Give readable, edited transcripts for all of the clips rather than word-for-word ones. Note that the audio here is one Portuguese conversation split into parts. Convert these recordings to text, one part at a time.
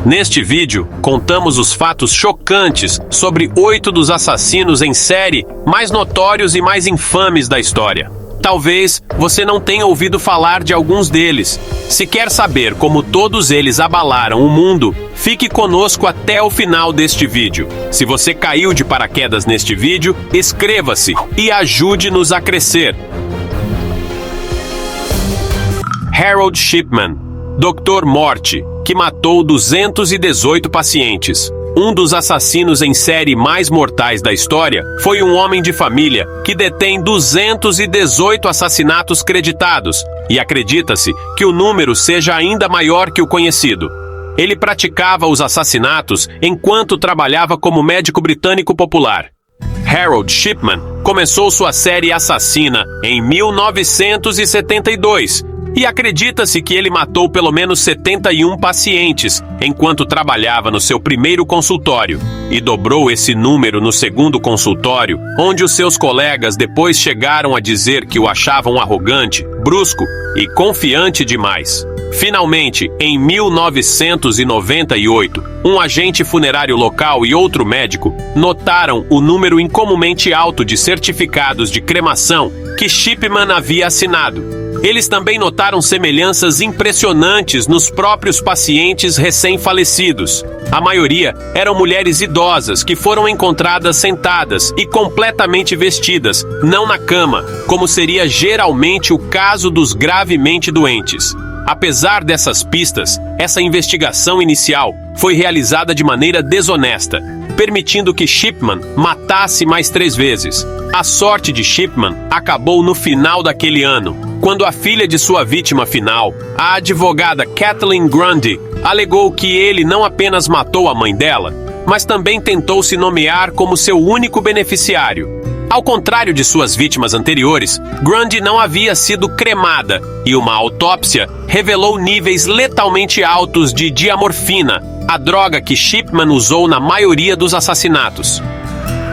Neste vídeo, contamos os fatos chocantes sobre 8 dos assassinos em série mais notórios e mais infames da história. Talvez você não tenha ouvido falar de alguns deles. Se quer saber como todos eles abalaram o mundo, fique conosco até o final deste vídeo. Se você caiu de paraquedas neste vídeo, inscreva-se e ajude-nos a crescer. Harold Shipman, Dr. Morte, que matou 218 pacientes. Um dos assassinos em série mais mortais da história foi um homem de família que detém 218 assassinatos creditados, e acredita-se que o número seja ainda maior que o conhecido. Ele praticava os assassinatos enquanto trabalhava como médico britânico popular. Harold Shipman começou sua série assassina em 1972, e acredita-se que ele matou pelo menos 71 pacientes enquanto trabalhava no seu primeiro consultório, e dobrou esse número no segundo consultório, onde os seus colegas depois chegaram a dizer que o achavam arrogante, brusco e confiante demais. Finalmente, em 1998, um agente funerário local e outro médico notaram o número incomumente alto de certificados de cremação que Shipman havia assinado. Eles também notaram semelhanças impressionantes nos próprios pacientes recém-falecidos. A maioria eram mulheres idosas que foram encontradas sentadas e completamente vestidas, não na cama, como seria geralmente o caso dos gravemente doentes. Apesar dessas pistas, essa investigação inicial foi realizada de maneira desonesta, permitindo que Shipman matasse mais 3 vezes. A sorte de Shipman acabou no final daquele ano, quando a filha de sua vítima final, a advogada Kathleen Grundy, alegou que ele não apenas matou a mãe dela, mas também tentou se nomear como seu único beneficiário. Ao contrário de suas vítimas anteriores, Grundy não havia sido cremada, e uma autópsia revelou níveis letalmente altos de diamorfina, a droga que Shipman usou na maioria dos assassinatos.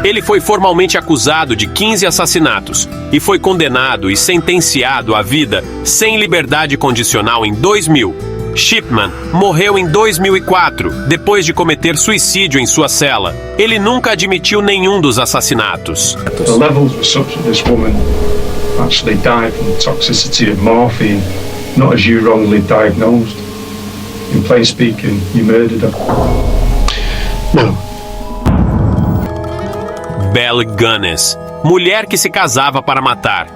Ele foi formalmente acusado de 15 assassinatos e foi condenado e sentenciado à vida sem liberdade condicional em 2000. Shipman morreu em 2004, depois de cometer suicídio em sua cela. Ele nunca admitiu nenhum dos assassinatos. The levels were such that this woman actually died from the toxicity of morphine, not as you wrongly diagnosed. In plain speaking, you murdered her. No. Belle Gunness, mulher que se casava para matar.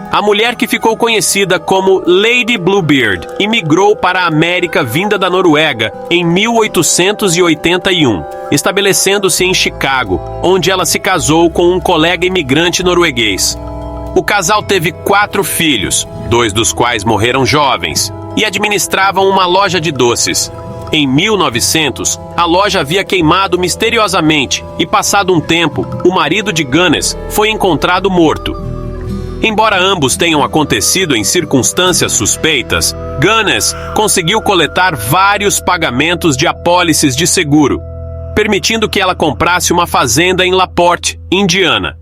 A mulher que ficou conhecida como Lady Bluebeard imigrou para a América vinda da Noruega em 1881, estabelecendo-se em Chicago, onde ela se casou com um colega imigrante norueguês. O casal teve 4 filhos, 2 dos quais morreram jovens, e administravam uma loja de doces. Em 1900, a loja havia queimado misteriosamente e, passado um tempo, o marido de Gunness foi encontrado morto. Embora ambos tenham acontecido em circunstâncias suspeitas, Gunness conseguiu coletar vários pagamentos de apólices de seguro, permitindo que ela comprasse uma fazenda em LaPorte, Indiana.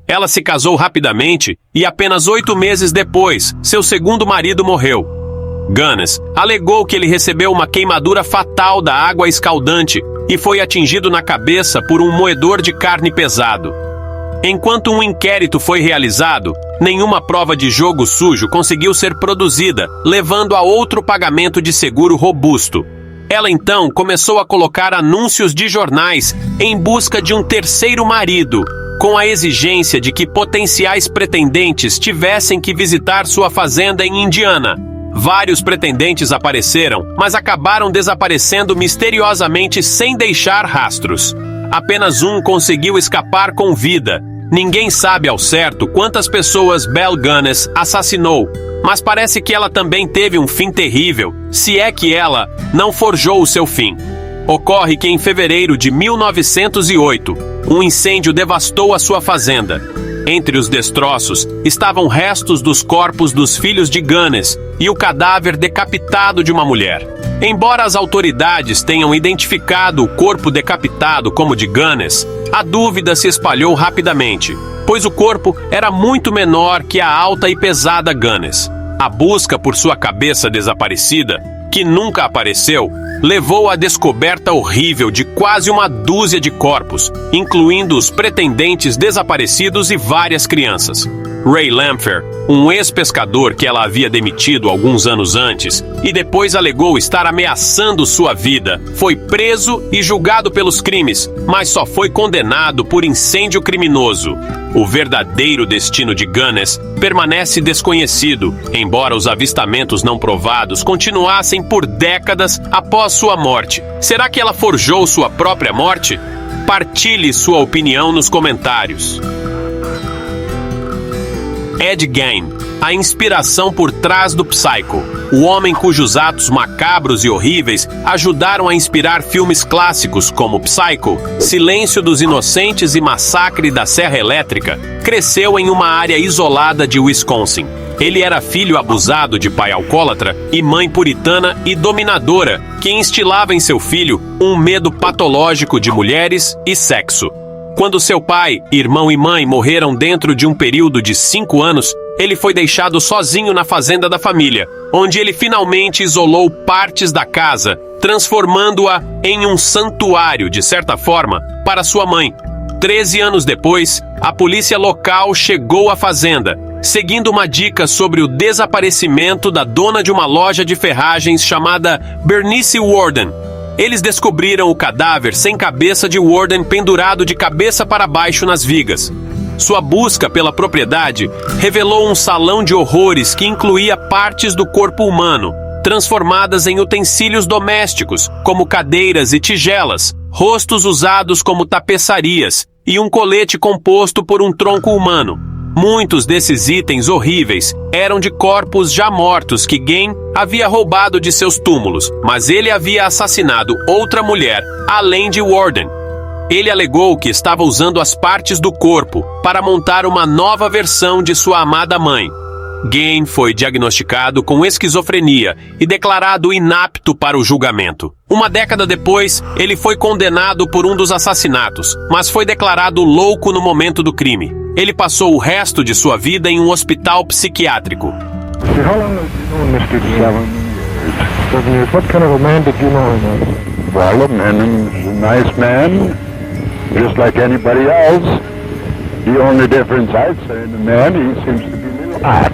Ela se casou rapidamente e apenas 8 meses depois, seu segundo marido morreu. Gunness alegou que ele recebeu uma queimadura fatal da água escaldante e foi atingido na cabeça por um moedor de carne pesado. Enquanto um inquérito foi realizado, nenhuma prova de jogo sujo conseguiu ser produzida, levando a outro pagamento de seguro robusto. Ela então começou a colocar anúncios de jornais em busca de um terceiro marido, com a exigência de que potenciais pretendentes tivessem que visitar sua fazenda em Indiana. Vários pretendentes apareceram, mas acabaram desaparecendo misteriosamente sem deixar rastros. Apenas um conseguiu escapar com vida. Ninguém sabe ao certo quantas pessoas Belle Gunness assassinou, mas parece que ela também teve um fim terrível, se é que ela não forjou o seu fim. Ocorre que em fevereiro de 1908, um incêndio devastou a sua fazenda. Entre os destroços estavam restos dos corpos dos filhos de Gunness e o cadáver decapitado de uma mulher. Embora as autoridades tenham identificado o corpo decapitado como de Gunness, a dúvida se espalhou rapidamente, pois o corpo era muito menor que a alta e pesada Gunness. A busca por sua cabeça desaparecida que nunca apareceu, levou à descoberta horrível de quase uma dúzia de corpos, incluindo os pretendentes desaparecidos e várias crianças. Ray Lamphere, um ex-pescador que ela havia demitido alguns anos antes e depois alegou estar ameaçando sua vida, foi preso e julgado pelos crimes, mas só foi condenado por incêndio criminoso. O verdadeiro destino de Gunness permanece desconhecido, embora os avistamentos não provados continuassem por décadas após sua morte. Será que ela forjou sua própria morte? Partilhe sua opinião nos comentários. Ed Gein, a inspiração por trás do Psycho, o homem cujos atos macabros e horríveis ajudaram a inspirar filmes clássicos como Psycho, Silêncio dos Inocentes e Massacre da Serra Elétrica, cresceu em uma área isolada de Wisconsin. Ele era filho abusado de pai alcoólatra e mãe puritana e dominadora, que instilava em seu filho um medo patológico de mulheres e sexo. Quando seu pai, irmão e mãe morreram dentro de um período de 5 anos, ele foi deixado sozinho na fazenda da família, onde ele finalmente isolou partes da casa, transformando-a em um santuário, de certa forma, para sua mãe. 13 anos depois, a polícia local chegou à fazenda, seguindo uma dica sobre o desaparecimento da dona de uma loja de ferragens chamada Bernice Warden. Eles descobriram o cadáver sem cabeça de Warden pendurado de cabeça para baixo nas vigas. Sua busca pela propriedade revelou um salão de horrores que incluía partes do corpo humano, transformadas em utensílios domésticos, como cadeiras e tigelas, rostos usados como tapeçarias e um colete composto por um tronco humano. Muitos desses itens horríveis eram de corpos já mortos que Gein havia roubado de seus túmulos, mas ele havia assassinado outra mulher, além de Warden. Ele alegou que estava usando as partes do corpo para montar uma nova versão de sua amada mãe. Gein foi diagnosticado com esquizofrenia e declarado inapto para o julgamento. Uma década depois, ele foi condenado por um dos assassinatos, mas foi declarado louco no momento do crime. Ele passou o resto de sua vida em um hospital psiquiátrico. How long have you known Mr. 7 years. What kind of a man did you know him as? Well, a man is a nice man, just like anybody else. The only difference I'd say in the man, he seems to be a little hot.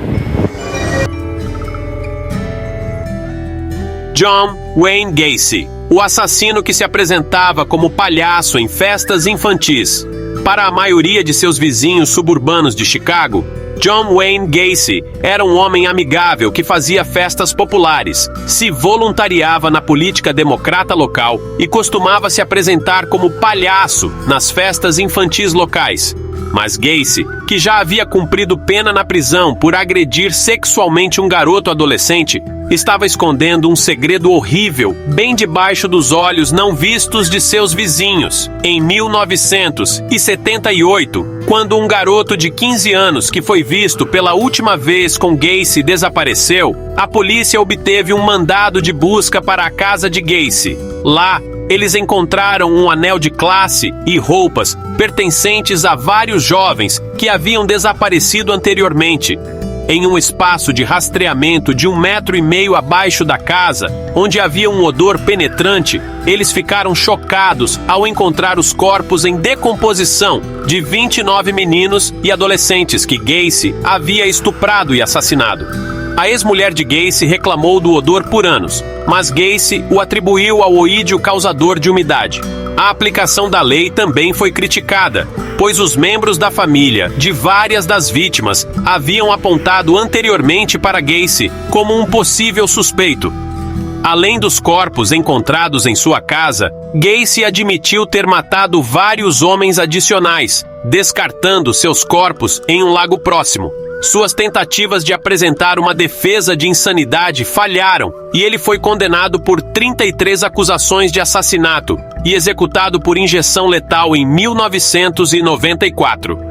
John Wayne Gacy, o assassino que se apresentava como palhaço em festas infantis. Para a maioria de seus vizinhos suburbanos de Chicago, John Wayne Gacy era um homem amigável que fazia festas populares, se voluntariava na política democrata local e costumava se apresentar como palhaço nas festas infantis locais. Mas Gacy, que já havia cumprido pena na prisão por agredir sexualmente um garoto adolescente, estava escondendo um segredo horrível bem debaixo dos olhos não vistos de seus vizinhos. Em 1978, quando um garoto de 15 anos que foi visto pela última vez com Gacy desapareceu, a polícia obteve um mandado de busca para a casa de Gacy. Lá, eles encontraram um anel de classe e roupas pertencentes a vários jovens que haviam desaparecido anteriormente. Em um espaço de rastreamento de 1,5 metro abaixo da casa, onde havia um odor penetrante, eles ficaram chocados ao encontrar os corpos em decomposição de 29 meninos e adolescentes que Gacy havia estuprado e assassinado. A ex-mulher de Gacy reclamou do odor por anos, mas Gacy o atribuiu ao oídio causador de umidade. A aplicação da lei também foi criticada, pois os membros da família de várias das vítimas haviam apontado anteriormente para Gacy como um possível suspeito. Além dos corpos encontrados em sua casa, Gacy admitiu ter matado vários homens adicionais, descartando seus corpos em um lago próximo. Suas tentativas de apresentar uma defesa de insanidade falharam e ele foi condenado por 33 acusações de assassinato e executado por injeção letal em 1994.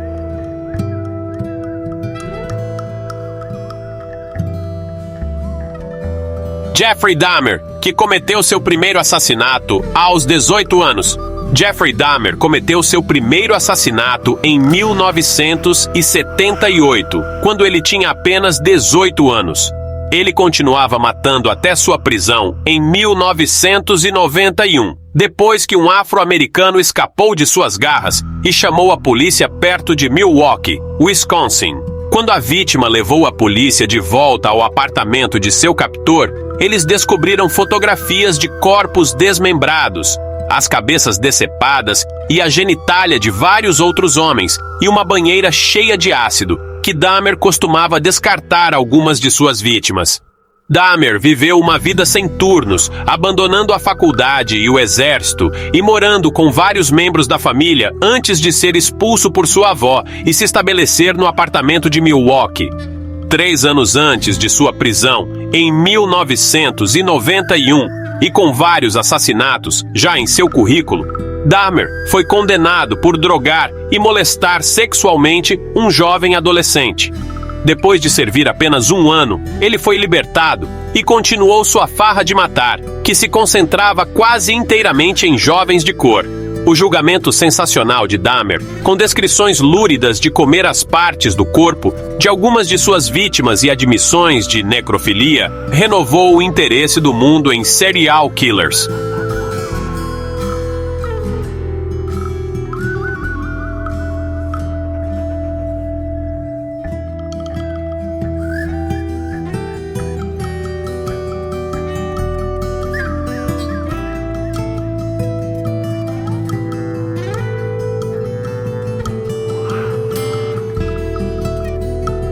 Jeffrey Dahmer, que cometeu seu primeiro assassinato aos 18 anos. Jeffrey Dahmer cometeu seu primeiro assassinato em 1978, quando ele tinha apenas 18 anos. Ele continuava matando até sua prisão em 1991, depois que um afro-americano escapou de suas garras e chamou a polícia perto de Milwaukee, Wisconsin. Quando a vítima levou a polícia de volta ao apartamento de seu captor, eles descobriram fotografias de corpos desmembrados, as cabeças decepadas e a genitália de vários outros homens, e uma banheira cheia de ácido, que Dahmer costumava descartar algumas de suas vítimas. Dahmer viveu uma vida sem turnos, abandonando a faculdade e o exército e morando com vários membros da família antes de ser expulso por sua avó e se estabelecer no apartamento de Milwaukee. 3 anos antes de sua prisão, em 1991, e com vários assassinatos já em seu currículo, Dahmer foi condenado por drogar e molestar sexualmente um jovem adolescente. Depois de servir apenas 1 ano, ele foi libertado e continuou sua farra de matar, que se concentrava quase inteiramente em jovens de cor. O julgamento sensacional de Dahmer, com descrições lúridas de comer as partes do corpo de algumas de suas vítimas e admissões de necrofilia, renovou o interesse do mundo em serial killers.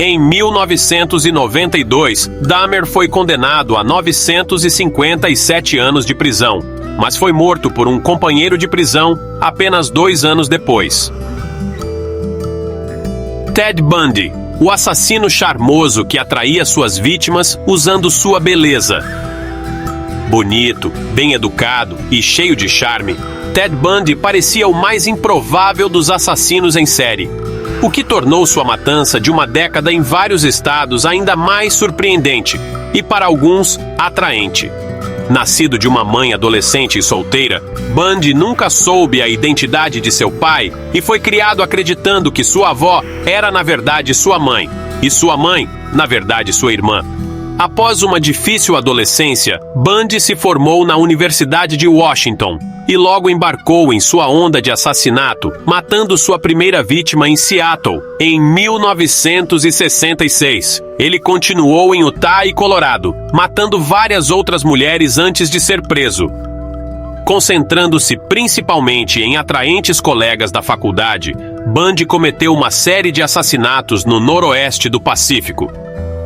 Em 1992, Dahmer foi condenado a 957 anos de prisão, mas foi morto por um companheiro de prisão apenas 2 anos depois. Ted Bundy, o assassino charmoso que atraía suas vítimas usando sua beleza. Bonito, bem educado e cheio de charme, Ted Bundy parecia o mais improvável dos assassinos em série, o que tornou sua matança de uma década em vários estados ainda mais surpreendente e, para alguns, atraente. Nascido de uma mãe adolescente e solteira, Bundy nunca soube a identidade de seu pai e foi criado acreditando que sua avó era, na verdade, sua mãe, e sua mãe, na verdade, sua irmã. Após uma difícil adolescência, Bundy se formou na Universidade de Washington e logo embarcou em sua onda de assassinato, matando sua primeira vítima em Seattle, em 1966. Ele continuou em Utah e Colorado, matando várias outras mulheres antes de ser preso. Concentrando-se principalmente em atraentes colegas da faculdade, Bundy cometeu uma série de assassinatos no noroeste do Pacífico.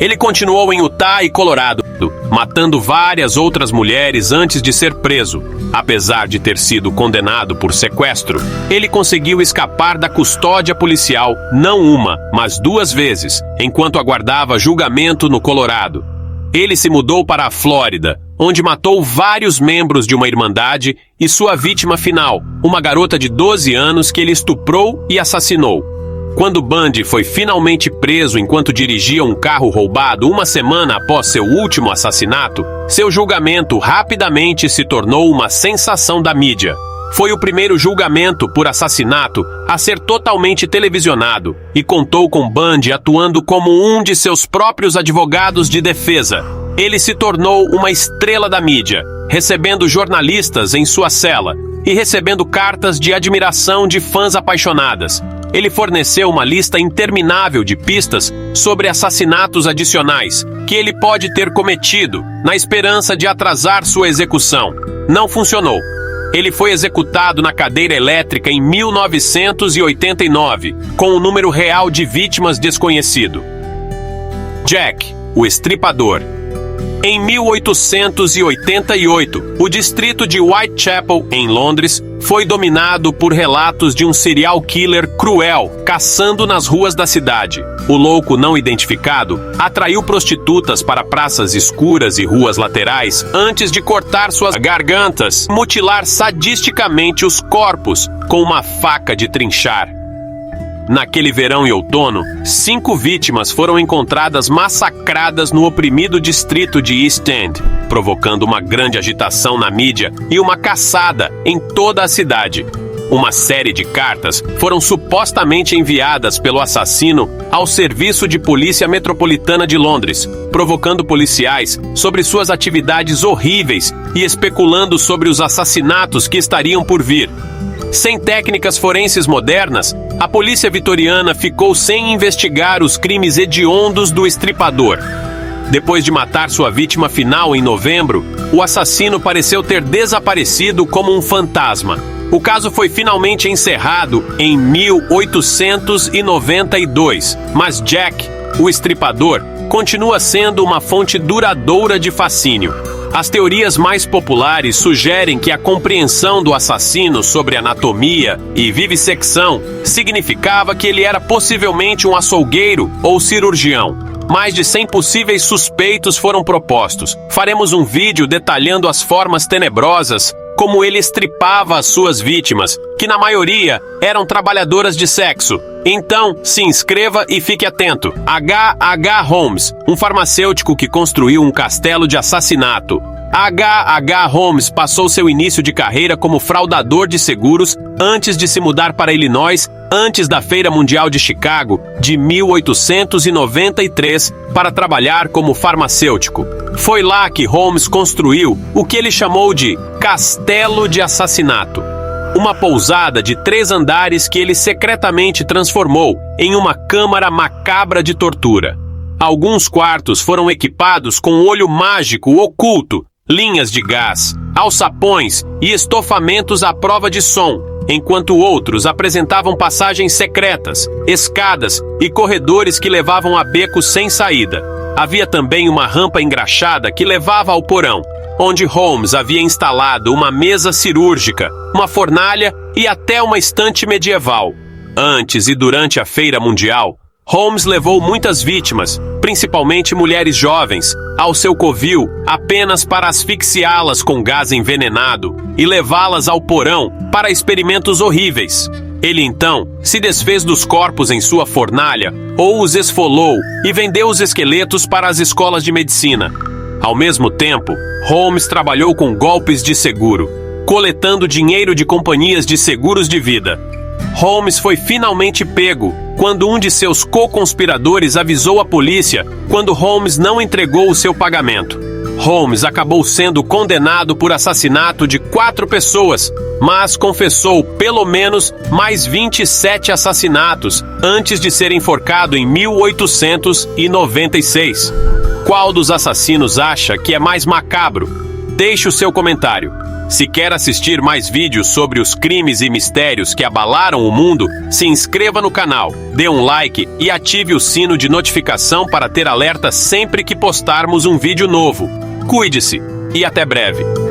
Ele continuou em Utah e Colorado, matando várias outras mulheres antes de ser preso. Apesar de ter sido condenado por sequestro, ele conseguiu escapar da custódia policial não uma, mas 2 vezes, enquanto aguardava julgamento no Colorado. Ele se mudou para a Flórida, onde matou vários membros de uma irmandade e sua vítima final, uma garota de 12 anos que ele estuprou e assassinou. Quando Bundy foi finalmente preso enquanto dirigia um carro roubado 1 semana após seu último assassinato, seu julgamento rapidamente se tornou uma sensação da mídia. Foi o primeiro julgamento por assassinato a ser totalmente televisionado e contou com Bundy atuando como um de seus próprios advogados de defesa. Ele se tornou uma estrela da mídia, recebendo jornalistas em sua cela e recebendo cartas de admiração de fãs apaixonadas. Ele forneceu uma lista interminável de pistas sobre assassinatos adicionais que ele pode ter cometido, na esperança de atrasar sua execução. Não funcionou. Ele foi executado na cadeira elétrica em 1989, com um número real de vítimas desconhecido. Jack, o Estripador. Em 1888, o distrito de Whitechapel, em Londres, foi dominado por relatos de um serial killer cruel caçando nas ruas da cidade. O louco não identificado atraiu prostitutas para praças escuras e ruas laterais antes de cortar suas gargantas e mutilar sadisticamente os corpos com uma faca de trinchar. Naquele verão e outono, 5 vítimas foram encontradas massacradas no oprimido distrito de East End, provocando uma grande agitação na mídia e uma caçada em toda a cidade. Uma série de cartas foram supostamente enviadas pelo assassino ao Serviço de Polícia Metropolitana de Londres, provocando policiais sobre suas atividades horríveis e especulando sobre os assassinatos que estariam por vir. Sem técnicas forenses modernas, a polícia vitoriana ficou sem investigar os crimes hediondos do estripador. Depois de matar sua vítima final em novembro, o assassino pareceu ter desaparecido como um fantasma. O caso foi finalmente encerrado em 1892, mas Jack, o estripador, continua sendo uma fonte duradoura de fascínio. As teorias mais populares sugerem que a compreensão do assassino sobre anatomia e vivissecção significava que ele era possivelmente um açougueiro ou cirurgião. Mais de 100 possíveis suspeitos foram propostos. Faremos um vídeo detalhando as formas tenebrosas como ele estripava as suas vítimas, que na maioria eram trabalhadoras de sexo. Então, se inscreva e fique atento. H.H. Holmes, um farmacêutico que construiu um castelo de assassinato. H.H. Holmes passou seu início de carreira como fraudador de seguros antes de se mudar para Illinois, antes da Feira Mundial de Chicago de 1893, para trabalhar como farmacêutico. Foi lá que Holmes construiu o que ele chamou de Castelo de Assassinato, uma pousada de 3 andares que ele secretamente transformou em uma câmara macabra de tortura. Alguns quartos foram equipados com olho mágico oculto, linhas de gás, alçapões e estofamentos à prova de som, enquanto outros apresentavam passagens secretas, escadas e corredores que levavam a becos sem saída. Havia também uma rampa engraxada que levava ao porão, onde Holmes havia instalado uma mesa cirúrgica, uma fornalha e até uma estante medieval. Antes e durante a Feira Mundial, Holmes levou muitas vítimas, principalmente mulheres jovens, ao seu covil apenas para asfixiá-las com gás envenenado e levá-las ao porão para experimentos horríveis. Ele então se desfez dos corpos em sua fornalha ou os esfolou e vendeu os esqueletos para as escolas de medicina. Ao mesmo tempo, Holmes trabalhou com golpes de seguro, coletando dinheiro de companhias de seguros de vida. Holmes foi finalmente pego quando um de seus co-conspiradores avisou a polícia quando Holmes não entregou o seu pagamento. Holmes acabou sendo condenado por assassinato de 4 pessoas, mas confessou pelo menos mais 27 assassinatos antes de ser enforcado em 1896. Qual dos assassinos acha que é mais macabro? Deixe o seu comentário. Se quer assistir mais vídeos sobre os crimes e mistérios que abalaram o mundo, se inscreva no canal, dê um like e ative o sino de notificação para ter alerta sempre que postarmos um vídeo novo. Cuide-se e até breve!